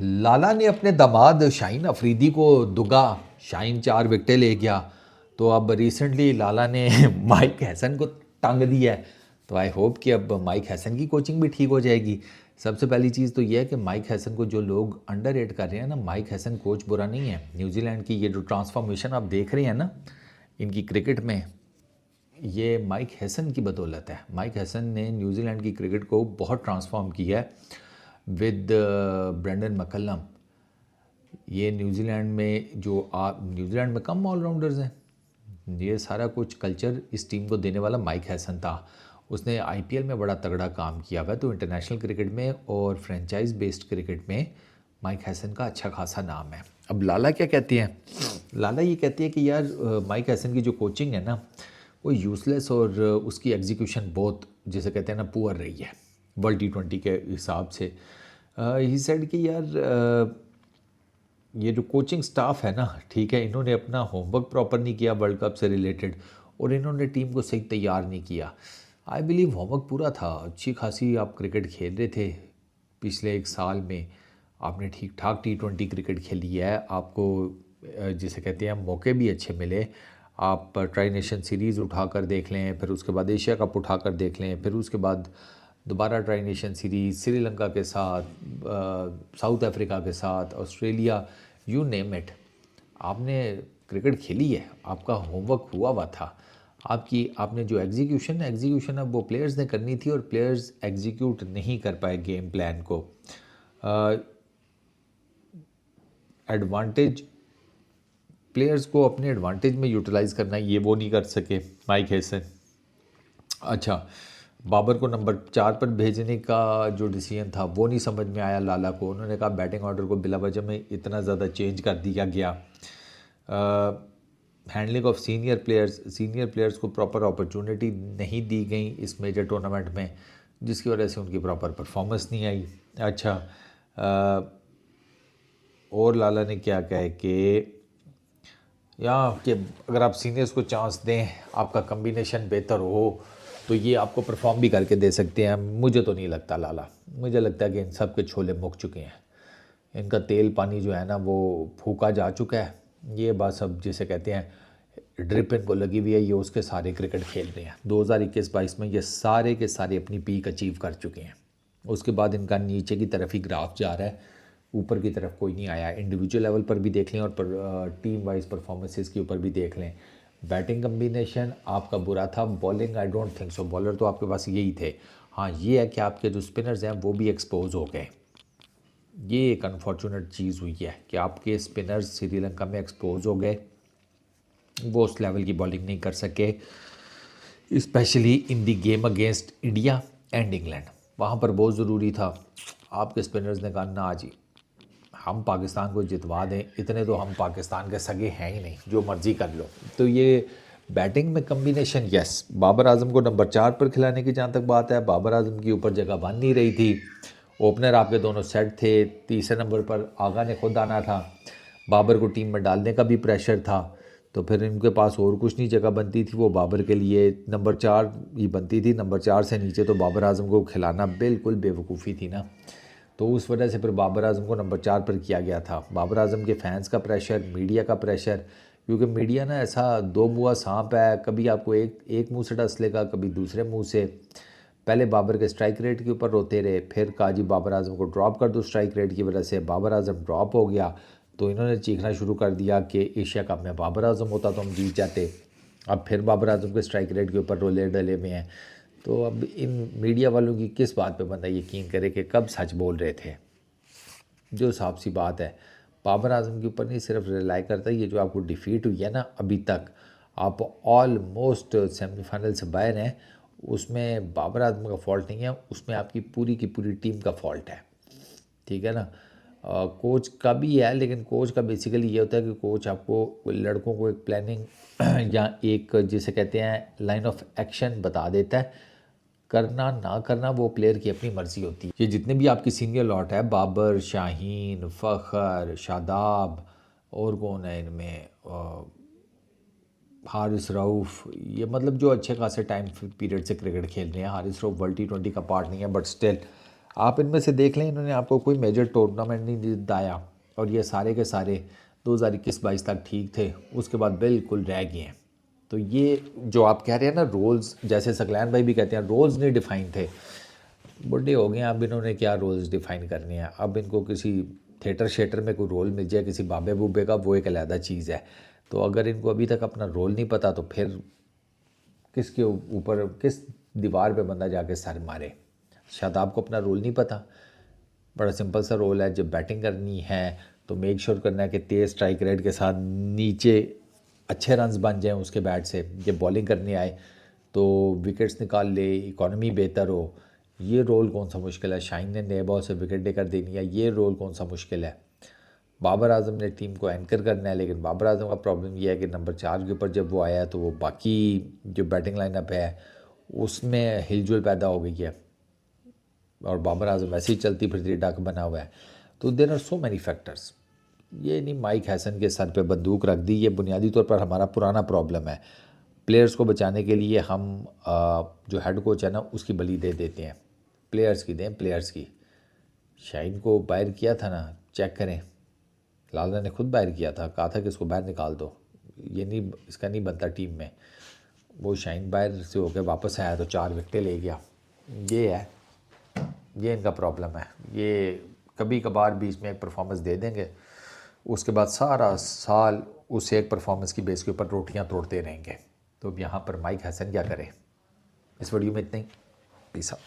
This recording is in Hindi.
लाला ने अपने दामाद शाहीन अफरीदी को दुगा, शाहीन 4 विकेटें ले गया। तो अब रिसेंटली लाला ने माइक हैसन को टांग दिया है। तो आई होप कि अब माइक हैसन की कोचिंग भी ठीक हो जाएगी। सबसे पहली चीज़ तो ये है कि माइक हैसन को जो लोग अंडर रेट कर रहे हैं ना, माइक हैसन कोच बुरा नहीं है। न्यूजीलैंड की ये जो ट्रांसफॉर्मेशन आप देख रहे हैं ना इनकी क्रिकेट में, ये माइक हैसन की बदौलत है। माइक हैसन ने न्यूजीलैंड की क्रिकेट को बहुत ट्रांसफॉर्म किया है विद ब्रेंडन मैकलम। ये न्यूजीलैंड में जो आप न्यूजीलैंड में कम ऑलराउंडर्स हैं, ये सारा कुछ कल्चर इस टीम को देने वाला माइक हैसन था। उसने आईपीएल में बड़ा तगड़ा काम किया हुआ है। तो इंटरनेशनल क्रिकेट में और फ्रेंचाइज बेस्ड क्रिकेट में माइक हैसन का अच्छा खासा नाम है। अब लाला क्या कहती हैं? लाला ये कहती है कि यार माइक हैसन की जो कोचिंग है ना वो यूज़लेस और उसकी एग्जीक्यूशन बहुत, जिसे कहते हैं ना, पुअर रही है वर्ल्ड T20 के हिसाब से। ही सेड कि यार ये जो कोचिंग स्टाफ है ना, ठीक है, इन्होंने अपना होमवर्क प्रॉपर नहीं किया वर्ल्ड कप से रिलेटेड, और इन्होंने टीम को सही तैयार नहीं किया। आई बिलीव होमवर्क पूरा था, अच्छी खासी आप क्रिकेट खेल रहे थे पिछले 1 साल में, आपने ठीक ठाक T20 क्रिकेट खेली है, आपको जिसे कहते हैं मौके भी अच्छे मिले। आप ट्राई नेशन सीरीज़ उठा कर देख लें, फिर उसके बाद एशिया कप उठा कर देख लें, फिर उसके बाद दोबारा ट्राई नेशन सीरीज़ श्रीलंका के साथ, साउथ अफ्रीका के साथ, ऑस्ट्रेलिया, यू नेम इट, आपने क्रिकेट खेली है, आपका होमवर्क हुआ हुआ था। आपने जो एग्जीक्यूशन है वो प्लेयर्स ने करनी थी, और प्लेयर्स एग्जीक्यूट नहीं कर पाए गेम प्लान को। एडवांटेज प्लेयर्स को अपने एडवांटेज में यूटिलाइज़ करना, ये वो नहीं कर सके माइक हैसन। अच्छा, बाबर को नंबर 4 पर भेजने का जो डिसीजन था वो नहीं समझ में आया लाला को। उन्होंने कहा बैटिंग ऑर्डर को बिला वजह में इतना ज़्यादा चेंज कर दिया गया। हैंडलिंग ऑफ सीनियर प्लेयर्स को प्रॉपर अपॉर्चुनिटी नहीं दी गई इस मेजर टूर्नामेंट में, जिसकी वजह से उनकी प्रॉपर परफॉर्मेंस नहीं आई। अच्छा, और लाला ने क्या कहा कि कि अगर आप सीनियर्स को चांस दें, आपका कम्बिनेशन बेहतर हो, तो ये आपको परफॉर्म भी करके दे सकते हैं। मुझे तो नहीं लगता लाला, मुझे लगता है कि इन सब के छोले मुक चुके हैं, इनका तेल पानी जो है ना वो फूका जा चुका है। ये बस अब जिसे कहते हैं ड्रिप इनको लगी हुई है, ये उसके सारे क्रिकेट खेल रहे हैं। 2021-22 में ये सारे के सारे अपनी पीक अचीव कर चुके हैं। उसके बाद इनका नीचे की तरफ ही ग्राफ जा रहा है, ऊपर की तरफ कोई नहीं आया। इंडिविजुअल लेवल पर भी देख लें और टीम वाइज परफॉर्मेंसेस के ऊपर भी देख लें। बैटिंग कम्बिनेशन आपका बुरा था, bowling I don't think so, bowler तो आपके पास यही थे। हाँ, ये है कि आपके जो स्पिनर्स हैं वो भी एक्सपोज हो गए। ये एक अनफॉर्चुनेट चीज़ हुई है कि आपके स्पिनर्स श्रीलंका में एक्सपोज हो गए, वो उस लेवल की बॉलिंग नहीं कर सके, specially in the game against India and England. वहाँ पर बहुत ज़रूरी था। आपके स्पिनर्स ने कहा ना जी, हम पाकिस्तान को जितवा दें, इतने तो हम पाकिस्तान के सगे हैं ही नहीं, जो मर्ज़ी कर लो। तो ये बैटिंग में कम्बिनेशन, यस, बाबर आजम को नंबर 4 पर खिलाने की जहाँ तक बात है, बाबर आजम की ऊपर जगह बन नहीं रही थी। ओपनर आपके दोनों सेट थे, तीसरे नंबर पर आगा ने खुद आना था, बाबर को टीम में डालने का भी प्रेशर था। तो फिर इनके पास और कुछ नहीं जगह बनती थी, वो बाबर के लिए नंबर 4 ही बनती थी। नंबर 4 से नीचे तो बाबर आजम को खिलाना बिल्कुल बेवकूफ़ी थी ना। तो उस वजह से फिर बाबर आजम को नंबर 4 पर किया गया था। बाबर आजम के फैंस का प्रेशर, मीडिया का प्रेशर, क्योंकि मीडिया ना ऐसा दो मुँहा सांप है, कभी आपको एक मुंह से डस लेगा, कभी दूसरे मुंह से। पहले बाबर के स्ट्राइक रेट के ऊपर रोते रहे, फिर कहा जी बाबर आजम को ड्रॉप कर दो स्ट्राइक रेट की वजह से, बाबर आजम ड्रॉप हो गया। तो इन्होंने चीखना शुरू कर दिया कि एशिया कप में बाबर आजम होता तो हम जीत जाते। अब फिर बाबर आजम के स्ट्राइक रेट के ऊपर रोले डले हुए हैं। तो अब इन मीडिया वालों की किस बात पे बंदा यकीन करे कि कब सच बोल रहे थे। जो साफ सी बात है, बाबर आजम के ऊपर नहीं सिर्फ रिलाई करता, ये जो आपको डिफ़ीट हुई है ना अभी तक, आप ऑलमोस्ट सेमीफाइनल से बाहर हैं, उसमें बाबर आजम का फॉल्ट नहीं है, उसमें आपकी पूरी की पूरी टीम का फॉल्ट है। ठीक है ना। कोच का भी है, लेकिन कोच का बेसिकली ये होता है कि कोच आपको लड़कों को एक प्लानिंग या एक जिसे कहते हैं लाइन ऑफ एक्शन बता देता है, करना ना करना वो प्लेयर की अपनी मर्ज़ी होती है। ये जितने भी आपकी सीनियर लॉट है, बाबर, शाहीन, फ़खर, शादाब, और कौन है इनमें, हारिस रऊफ़, ये मतलब जो अच्छे खासे टाइम पीरियड से क्रिकेट खेल रहे हैं। हारिस रऊफ़ वर्ल्ड T20 का पार्ट नहीं है, बट स्टिल आप इनमें से देख लें, इन्होंने आपको कोई मेजर टूर्नामेंट नहीं जिताया और ये सारे के सारे 2021-22 तक ठीक थे, उसके बाद बिल्कुल रह गए हैं। तो ये जो आप कह रहे हैं ना रोल्स, जैसे सकलैन भाई भी कहते हैं रोल्स नहीं डिफ़ाइन थे, बुढ़े हो गए हैं अब, इन्होंने क्या रोल्स डिफ़ाइन करने हैं। अब इनको किसी थिएटर शेटर में कोई रोल मिल जाए किसी बाबे बूबे का, वो एक अलहदा चीज़ है। तो अगर इनको अभी तक अपना रोल नहीं पता तो फिर किसके ऊपर, किस दीवार पे बंदा जाके सर मारे। शादाब को अपना रोल नहीं पता, बड़ा सिंपल सा रोल है, जब बैटिंग करनी है तो मेक श्योर करना है कि तेज़ स्ट्राइक रेट के साथ नीचे अच्छे रन्स बन जाएं उसके बैट से। जब बॉलिंग करने आए तो विकेट्स निकाल ले, इकॉनमी बेहतर हो। ये रोल कौन सा मुश्किल है? शाहीन ने नए बॉल से विकेट लेकर देनी है, ये रोल कौन सा मुश्किल है? बाबर आजम ने टीम को एंकर करना है, लेकिन बाबर आजम का प्रॉब्लम ये है कि नंबर 4 के ऊपर जब वो आया तो वो बाकी जो बैटिंग लाइनअप है उसमें हिलजुल पैदा हो गई है और बाबर आजम वैसे ही चलती फिरती डक बना हुआ है। तो there are so many factors. ये नहीं माइक हैसन के सर पे बंदूक रख दी, ये बुनियादी तौर पर हमारा पुराना प्रॉब्लम है। प्लेयर्स को बचाने के लिए हम जो हेड कोच है ना उसकी बलि दे देते हैं, प्लेयर्स की दें, प्लेयर्स की। शाहीन को बाहर किया था ना, चेक करें, लाला ने खुद बाहर किया था, कहा था कि इसको बाहर निकाल दो, ये नहीं, इसका नहीं बनता टीम में। वो शाहीन बाहर से होकर वापस आया तो 4 विकेटें ले गया। ये है, ये इनका प्रॉब्लम है। ये कभी कभार बीच में एक परफॉर्मेंस दे देंगे, उसके बाद सारा साल उस एक परफॉर्मेंस की बेस के ऊपर रोटियां तोड़ते रहेंगे। तो अब यहाँ पर माइक हसन क्या करे? इस वीडियो में इतना ही। Peace out.